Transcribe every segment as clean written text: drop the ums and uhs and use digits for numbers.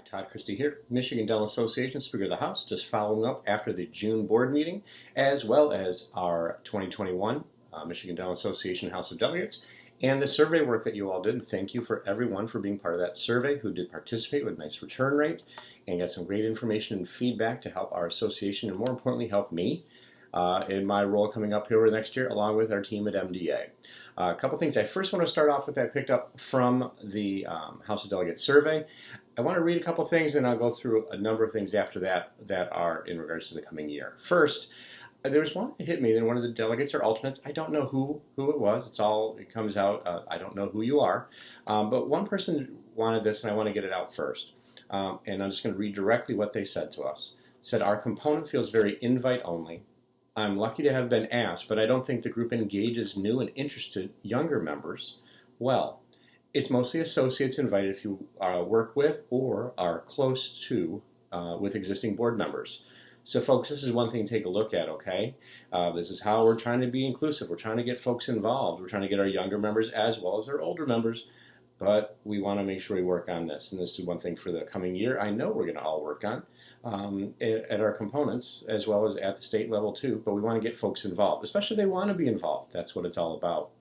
Todd Christie here, Michigan Dental Association Speaker of the House, just following up after the June board meeting, as well as our 2021 Michigan Dental Association House of Delegates, and the survey work that you all did. Thank you for everyone for being part of that survey who did participate with a nice return rate and got some great information and feedback to help our association and more importantly help me in my role coming up here next year along with our team at MDA. A couple things I first want to start off with that I picked up from the House of Delegates survey. I want to read a couple things and I'll go through a number of things after that that are in regards to the coming year. First, there was one that hit me, then one of the delegates or alternates, I don't know who it was, it comes out, I don't know who you are, but one person wanted this and I want to get it out first. And I'm just going to read directly what they said to us. It said, our component feels very invite only. I'm lucky to have been asked, but I don't think the group engages new and interested younger members well. It's mostly associates invited if you work with or are close to with existing board members. So folks, this is one thing to take a look at, okay? This is how we're trying to be inclusive. We're trying to get folks involved. We're trying to get our younger members as well as our older members, but we want to make sure we work on this. And this is one thing for the coming year I know we're going to all work on at our components as well as at the state level too, but we want to get folks involved, especially if they want to be involved. That's what it's all about.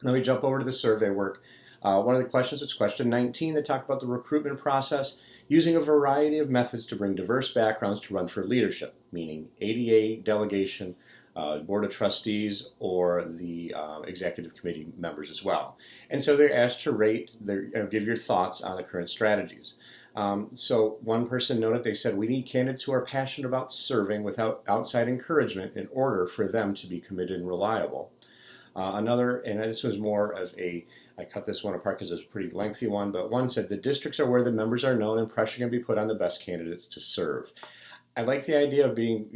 Let me jump over to the survey work. One of the questions, it's question 19, that talk about the recruitment process, using a variety of methods to bring diverse backgrounds to run for leadership, meaning ADA delegation, Board of Trustees, or the Executive Committee members as well. And so they're asked to rate, give your thoughts on the current strategies. So one person noted, they said, we need candidates who are passionate about serving without outside encouragement in order for them to be committed and reliable. Another, and this was more of I cut this one apart because it was a pretty lengthy one, but one said the districts are where the members are known and pressure can be put on the best candidates to serve. I like the idea of being,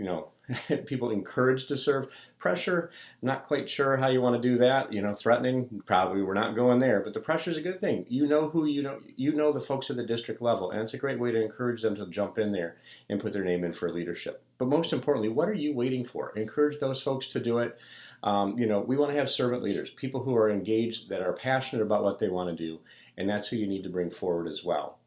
people encouraged to serve. Pressure, not quite sure how you want to do that. Threatening, probably we're not going there, but the pressure is a good thing. You know the folks at the district level, and it's a great way to encourage them to jump in there and put their name in for leadership. But most importantly, what are you waiting for? Encourage those folks to do it. We want to have servant leaders, people who are engaged, that are passionate about what they want to do, and that's who you need to bring forward as well.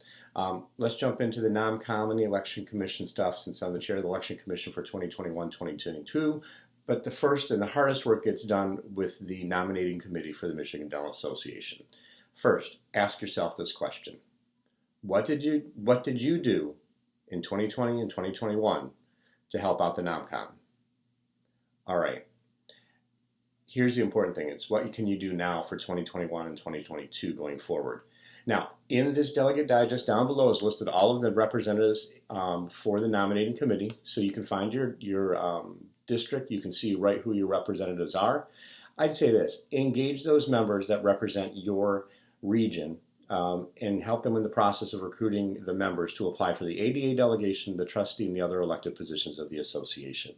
Let's jump into the NOMCOM and the Election Commission stuff, since I'm the chair of the Election Commission for 2021-2022. But the first and the hardest work gets done with the nominating committee for the Michigan Dental Association. First, ask yourself this question. What did you do in 2020 and 2021 to help out the NOMCOM? All right. Here's the important thing. It's what can you do now for 2021 and 2022 going forward. Now, in this delegate digest down below is listed all of the representatives for the nominating committee. So you can find your district. You can see right who your representatives are. I'd say this, engage those members that represent your region and help them in the process of recruiting the members to apply for the ADA delegation, the trustee, and the other elected positions of the association.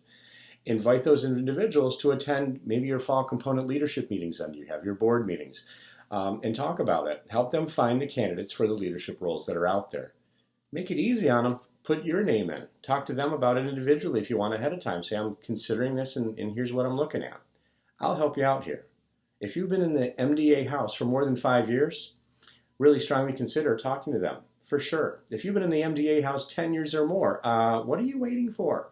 Invite those individuals to attend maybe your fall component leadership meetings, and you have your board meetings, and talk about it. Help them find the candidates for the leadership roles that are out there. Make it easy on them. Put your name in. Talk to them about it individually if you want ahead of time. Say, I'm considering this and here's what I'm looking at. I'll help you out here. If you've been in the MDA house for more than 5 years, really strongly consider talking to them, for sure. If you've been in the MDA house 10 years or more, what are you waiting for?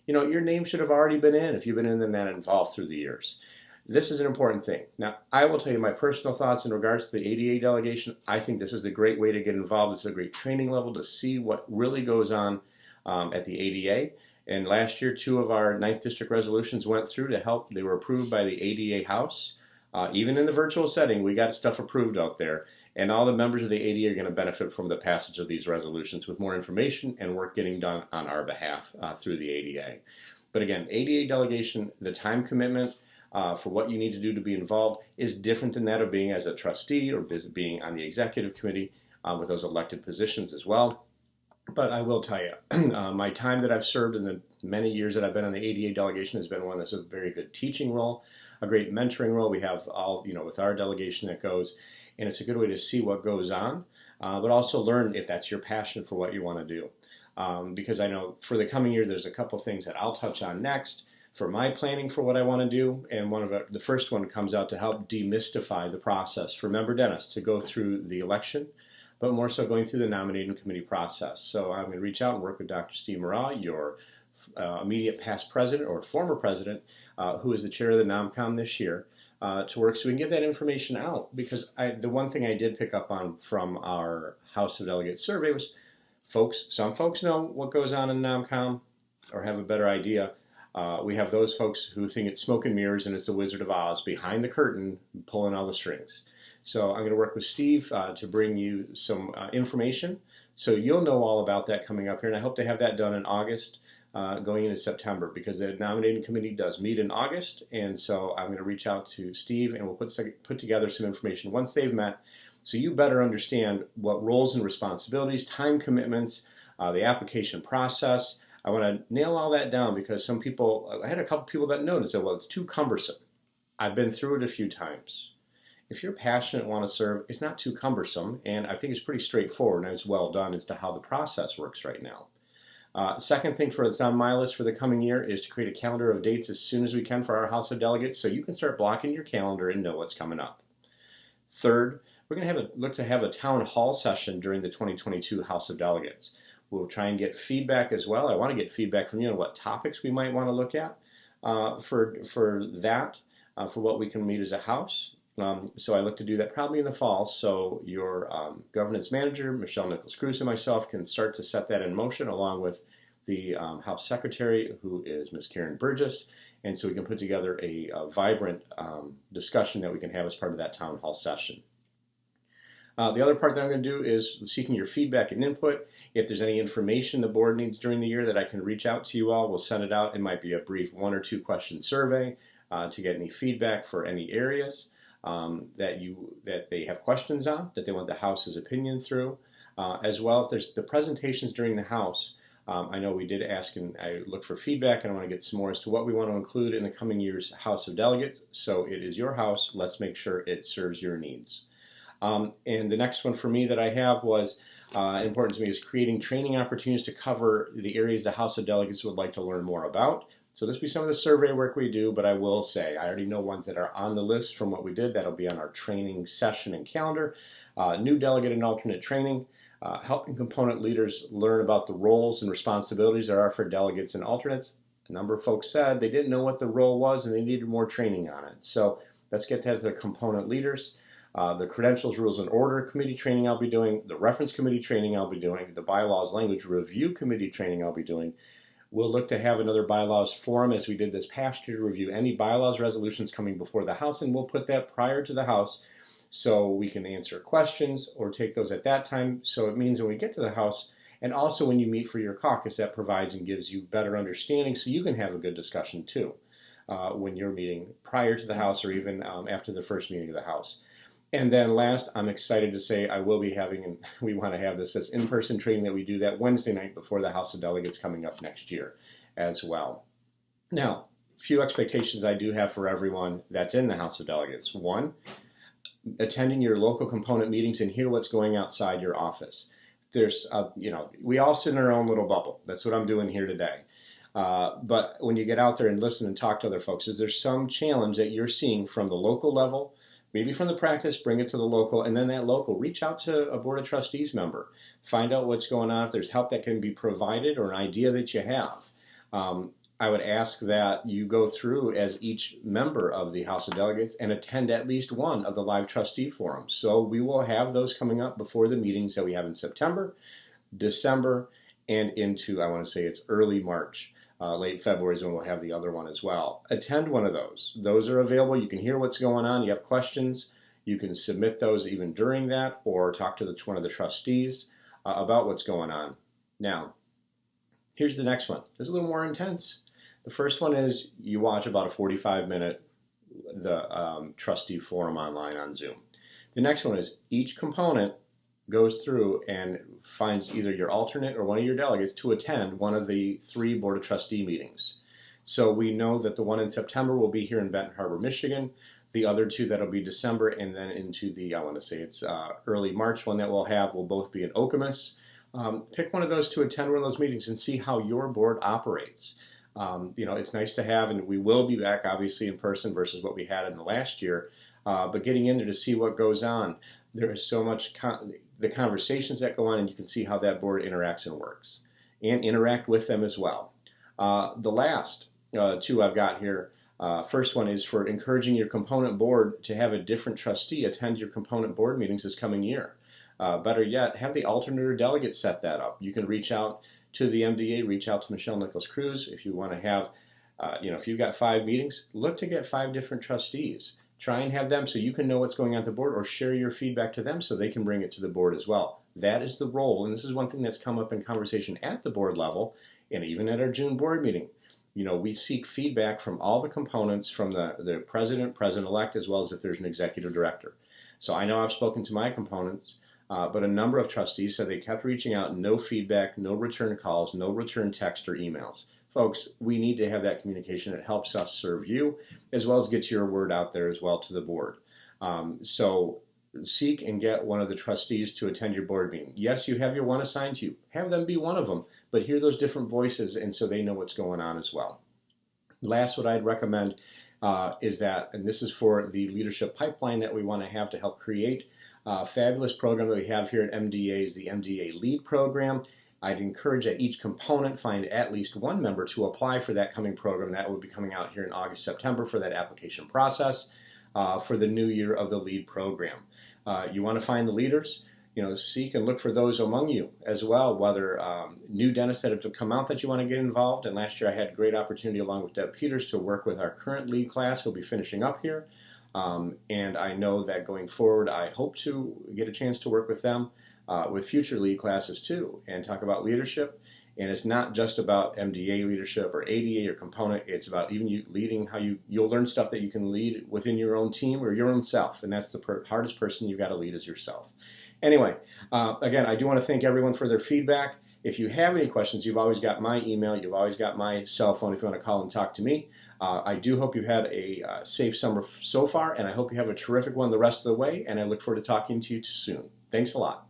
Your name should have already been in if you've been in and that involved through the years. This is an important thing. Now, I will tell you my personal thoughts in regards to the ADA delegation. I think this is a great way to get involved. It's a great training level to see what really goes on at the ADA. And last year, 2 of our 9th District resolutions went through to help. They were approved by the ADA House. Even in the virtual setting, we got stuff approved out there. And all the members of the ADA are going to benefit from the passage of these resolutions with more information and work getting done on our behalf through the ADA. But again, ADA delegation, the time commitment for what you need to do to be involved is different than that of being as a trustee or being on the executive committee with those elected positions as well. But I will tell you, my time that I've served in the many years that I've been on the ADA delegation has been one that's a very good teaching role, a great mentoring role. We have all, with our delegation that goes, and it's a good way to see what goes on, but also learn if that's your passion for what you want to do. Because I know for the coming year, there's a couple things that I'll touch on next for my planning for what I want to do. And the first one comes out to help demystify the process for member dentists to go through the election, but more so going through the nominating committee process. So I'm going to reach out and work with Dr. Steve Morrell, your immediate past president or former president, who is the chair of the NOMCOM this year, to work so we can get that information out. Because the one thing I did pick up on from our House of Delegates survey was some folks know what goes on in NOMCOM or have a better idea. We have those folks who think it's smoke and mirrors and it's the Wizard of Oz behind the curtain pulling all the strings. So I'm going to work with Steve to bring you some information so you'll know all about that coming up here. And I hope to have that done in August going into September, because the nominating committee does meet in August. And so I'm going to reach out to Steve and we'll put together some information once they've met, so you better understand what roles and responsibilities, time commitments, the application process. I want to nail all that down, because I had a couple people that noticed that, well, it's too cumbersome. I've been through it a few times. If you're passionate and want to serve, it's not too cumbersome, and I think it's pretty straightforward and it's well done as to how the process works right now. Second thing that's on my list for the coming year is to create a calendar of dates as soon as we can for our House of Delegates, so you can start blocking your calendar and know what's coming up. Third, we're going to look to have a town hall session during the 2022 House of Delegates. We'll try and get feedback as well. I want to get feedback from you on what topics we might want to look at for what we can meet as a house. So I look to do that probably in the fall. So your governance manager, Michelle Nichols-Cruz, and myself can start to set that in motion, along with the House Secretary, who is Ms. Karen Burgess. And so we can put together a vibrant discussion that we can have as part of that town hall session. The other part that I'm going to do is seeking your feedback and input. If there's any information the board needs during the year that I can reach out to you all, we'll send it out. It might be a brief 1 or 2 question survey to get any feedback for any areas that they have questions on, that they want the House's opinion through. As well, if there's the presentations during the House, I know we did ask and I look for feedback, and I want to get some more as to what we want to include in the coming year's House of Delegates. So it is your house. Let's make sure it serves your needs. And the next one for me that I have was important to me is creating training opportunities to cover the areas the House of Delegates would like to learn more about. So this will be some of the survey work we do, but I will say I already know ones that are on the list from what we did. That'll be on our training session and calendar. New delegate and alternate training, helping component leaders learn about the roles and responsibilities there are for delegates and alternates. A number of folks said they didn't know what the role was and they needed more training on it. So let's get that to the component leaders. The Credentials, Rules, and Order Committee training I'll be doing, the Reference Committee training I'll be doing, the Bylaws Language Review Committee training I'll be doing. We'll look to have another bylaws forum as we did this past year to review any bylaws resolutions coming before the House, and we'll put that prior to the House so we can answer questions or take those at that time. So it means when we get to the House, and also when you meet for your caucus, that provides and gives you better understanding so you can have a good discussion too when you're meeting prior to the House or even after the first meeting of the House. And then last, I'm excited to say I will be having, and we want to have this in-person training that we do that Wednesday night before the House of Delegates coming up next year as well. Now, a few expectations I do have for everyone that's in the House of Delegates. One, attending your local component meetings and hear what's going outside your office. There's, we all sit in our own little bubble. That's what I'm doing here today. But when you get out there and listen and talk to other folks, is there some challenge that you're seeing from the local level? Maybe from the practice, bring it to the local, and then that local, reach out to a Board of Trustees member. Find out what's going on, if there's help that can be provided or an idea that you have. I would ask that you go through as each member of the House of Delegates and attend at least one of the live trustee forums. So we will have those coming up before the meetings that we have in September, December, and into, I want to say it's early March. Late February is when we'll have the other one as well. Attend one of those. Those are available. You can hear what's going on. You have questions. You can submit those even during that or talk to one of the trustees about what's going on. Now, here's the next one. It's a little more intense. The first one is you watch about a 45-minute trustee forum online on Zoom. The next one is each component goes through and finds either your alternate or one of your delegates to attend one of the 3 Board of Trustee meetings. So we know that the one in September will be here in Benton Harbor, Michigan. The other 2 that'll be December, and then into the, I want to say it's early March one that we'll have will both be in Okemos. Pick one of those to attend one of those meetings and see how your board operates. It's nice to have, and we will be back obviously in person versus what we had in the last year, but getting in there to see what goes on. There is so much the conversations that go on, and you can see how that board interacts and works, and interact with them as well. The last two I've got here, first one is for encouraging your component board to have a different trustee attend your component board meetings this coming year. Better yet, have the alternate or delegate set that up. You can reach out to the MDA, reach out to Michelle Nichols-Cruz if you want to have, if you've got 5 meetings, look to get 5 different trustees. Try and have them so you can know what's going on at the board, or share your feedback to them so they can bring it to the board as well. That is the role, and this is one thing that's come up in conversation at the board level and even at our June board meeting. We seek feedback from all the components, from the president, president-elect, as well as if there's an executive director. So I know I've spoken to my components, but a number of trustees said they kept reaching out, no feedback, no return calls, no return text or emails. Folks, we need to have that communication. It helps us serve you, as well as get your word out there as well to the board. So seek and get one of the trustees to attend your board meeting. Yes, you have your one assigned to you. Have them be one of them, but hear those different voices, and so they know what's going on as well. Last, what I'd recommend is that, and this is for the leadership pipeline that we want to have to help create a fabulous program that we have here at MDA, is the MDA LEAD program. I'd encourage that each component find at least one member to apply for that coming program. That will be coming out here in August, September for that application process for the new year of the LEAD program. You want to find the leaders, seek and look for those among you as well, whether new dentists that have come out that you want to get involved. And last year I had a great opportunity along with Deb Peters to work with our current LEAD class who'll be finishing up here. And I know that going forward, I hope to get a chance to work with them with future LEAD classes too, and talk about leadership. And it's not just about MDA leadership or ADA or component. It's about even you leading, how you'll learn stuff that you can lead within your own team or your own self. And that's the hardest person you've got to lead is yourself. Anyway, again, I do want to thank everyone for their feedback. If you have any questions, you've always got my email. You've always got my cell phone if you want to call and talk to me. I do hope you've had a safe summer so far, and I hope you have a terrific one the rest of the way. And I look forward to talking to you soon. Thanks a lot.